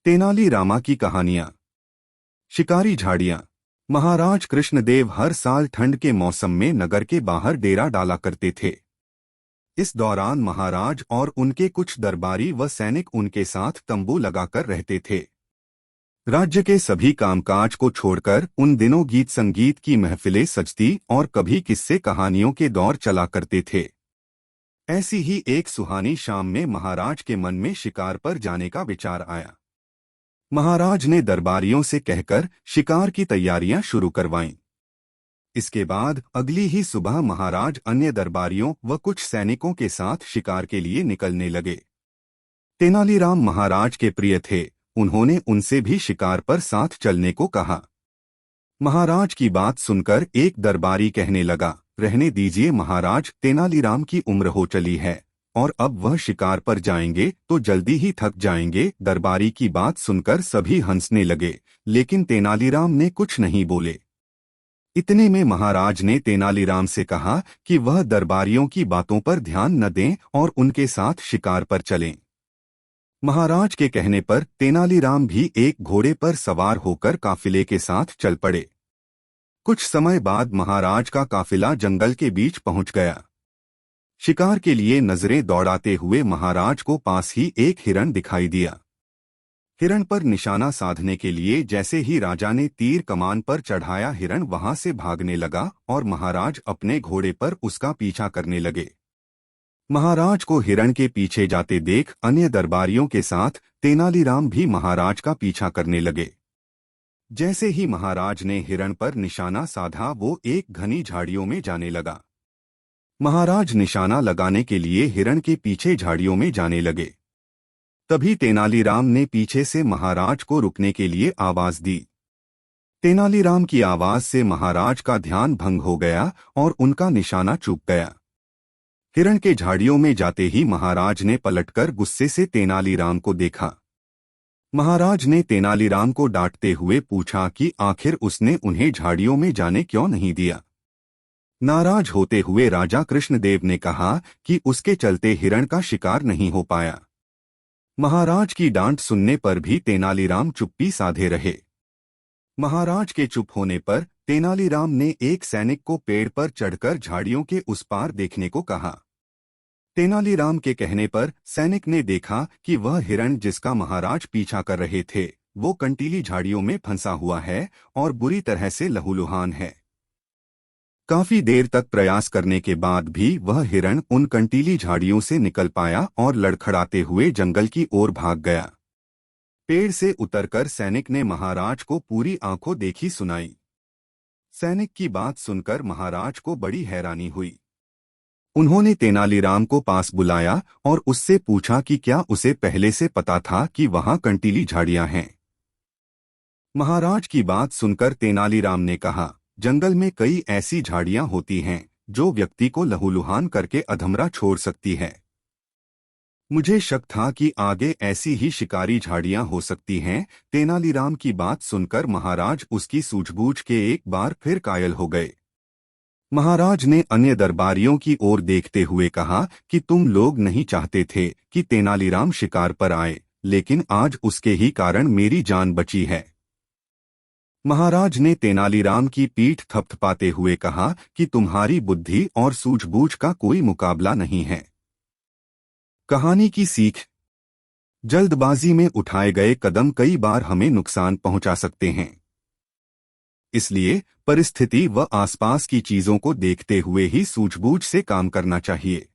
तेनाली रामा की कहानियां। शिकारी झाड़ियां। महाराज कृष्णदेव हर साल ठंड के मौसम में नगर के बाहर डेरा डाला करते थे। इस दौरान महाराज और उनके कुछ दरबारी व सैनिक उनके साथ तंबू लगाकर रहते थे। राज्य के सभी कामकाज को छोड़कर उन दिनों गीत संगीत की महफिलें सजती और कभी किस्से कहानियों के दौर चला करते थे। ऐसी ही एक सुहानी शाम में महाराज के मन में शिकार पर जाने का विचार आया। महाराज ने दरबारियों से कहकर शिकार की तैयारियां शुरू करवाईं। इसके बाद अगली ही सुबह महाराज अन्य दरबारियों व कुछ सैनिकों के साथ शिकार के लिए निकलने लगे। तेनालीराम महाराज के प्रिय थे, उन्होंने उनसे भी शिकार पर साथ चलने को कहा। महाराज की बात सुनकर एक दरबारी कहने लगा, रहने दीजिए महाराज, तेनालीराम की उम्र हो चली है और अब वह शिकार पर जाएंगे तो जल्दी ही थक जाएंगे। दरबारी की बात सुनकर सभी हंसने लगे, लेकिन तेनालीराम ने कुछ नहीं बोले। इतने में महाराज ने तेनालीराम से कहा कि वह दरबारियों की बातों पर ध्यान न दें और उनके साथ शिकार पर चलें। महाराज के कहने पर तेनालीराम भी एक घोड़े पर सवार होकर काफिले के साथ चल पड़े। कुछ समय बाद महाराज का काफिला जंगल के बीच पहुंच गया। शिकार के लिए नजरें दौड़ाते हुए महाराज को पास ही एक हिरण दिखाई दिया। हिरण पर निशाना साधने के लिए जैसे ही राजा ने तीर कमान पर चढ़ाया, हिरण वहां से भागने लगा और महाराज अपने घोड़े पर उसका पीछा करने लगे। महाराज को हिरण के पीछे जाते देख अन्य दरबारियों के साथ तेनालीराम भी महाराज का पीछा करने लगे। जैसे ही महाराज ने हिरण पर निशाना साधा, वो एक घनी झाड़ियों में जाने लगा। महाराज निशाना लगाने के लिए हिरण के पीछे झाड़ियों में जाने लगे। तभी तेनालीराम ने पीछे से महाराज को रुकने के लिए आवाज दी। तेनालीराम की आवाज से महाराज का ध्यान भंग हो गया और उनका निशाना चूक गया। हिरण के झाड़ियों में जाते ही महाराज ने पलटकर गुस्से से तेनालीराम को देखा। महाराज ने तेनालीराम को डांटते हुए पूछा कि आखिर उसने उन्हें झाड़ियों में जाने क्यों नहीं दिया। नाराज होते हुए राजा कृष्णदेव ने कहा कि उसके चलते हिरण का शिकार नहीं हो पाया। महाराज की डांट सुनने पर भी तेनालीराम चुप्पी साधे रहे। महाराज के चुप होने पर तेनालीराम ने एक सैनिक को पेड़ पर चढ़कर झाड़ियों के उस पार देखने को कहा। तेनालीराम के कहने पर सैनिक ने देखा कि वह हिरण जिसका महाराज पीछा कर रहे थे, वो कंटीली झाड़ियों में फंसा हुआ है और बुरी तरह से लहूलुहान है। काफी देर तक प्रयास करने के बाद भी वह हिरण उन कंटीली झाड़ियों से निकल पाया और लड़खड़ाते हुए जंगल की ओर भाग गया। पेड़ से उतरकर सैनिक ने महाराज को पूरी आंखों देखी सुनाई। सैनिक की बात सुनकर महाराज को बड़ी हैरानी हुई। उन्होंने तेनालीराम को पास बुलाया और उससे पूछा कि क्या उसे पहले से पता था कि वहां कंटीली झाड़ियां हैं। महाराज की बात सुनकर तेनालीराम ने कहा, जंगल में कई ऐसी झाड़ियां होती हैं जो व्यक्ति को लहूलुहान करके अधमरा छोड़ सकती है। मुझे शक था कि आगे ऐसी ही शिकारी झाड़ियां हो सकती हैं। तेनालीराम की बात सुनकर महाराज उसकी सूझबूझ के एक बार फिर कायल हो गए। महाराज ने अन्य दरबारियों की ओर देखते हुए कहा कि तुम लोग नहीं चाहते थे कि तेनालीराम शिकार पर आए, लेकिन आज उसके ही कारण मेरी जान बची है। महाराज ने तेनालीराम की पीठ थपथपाते हुए कहा कि तुम्हारी बुद्धि और सूझबूझ का कोई मुकाबला नहीं है। कहानी की सीख। जल्दबाजी में उठाए गए कदम कई बार हमें नुकसान पहुंचा सकते हैं। इसलिए परिस्थिति व आसपास की चीजों को देखते हुए ही सूझबूझ से काम करना चाहिए।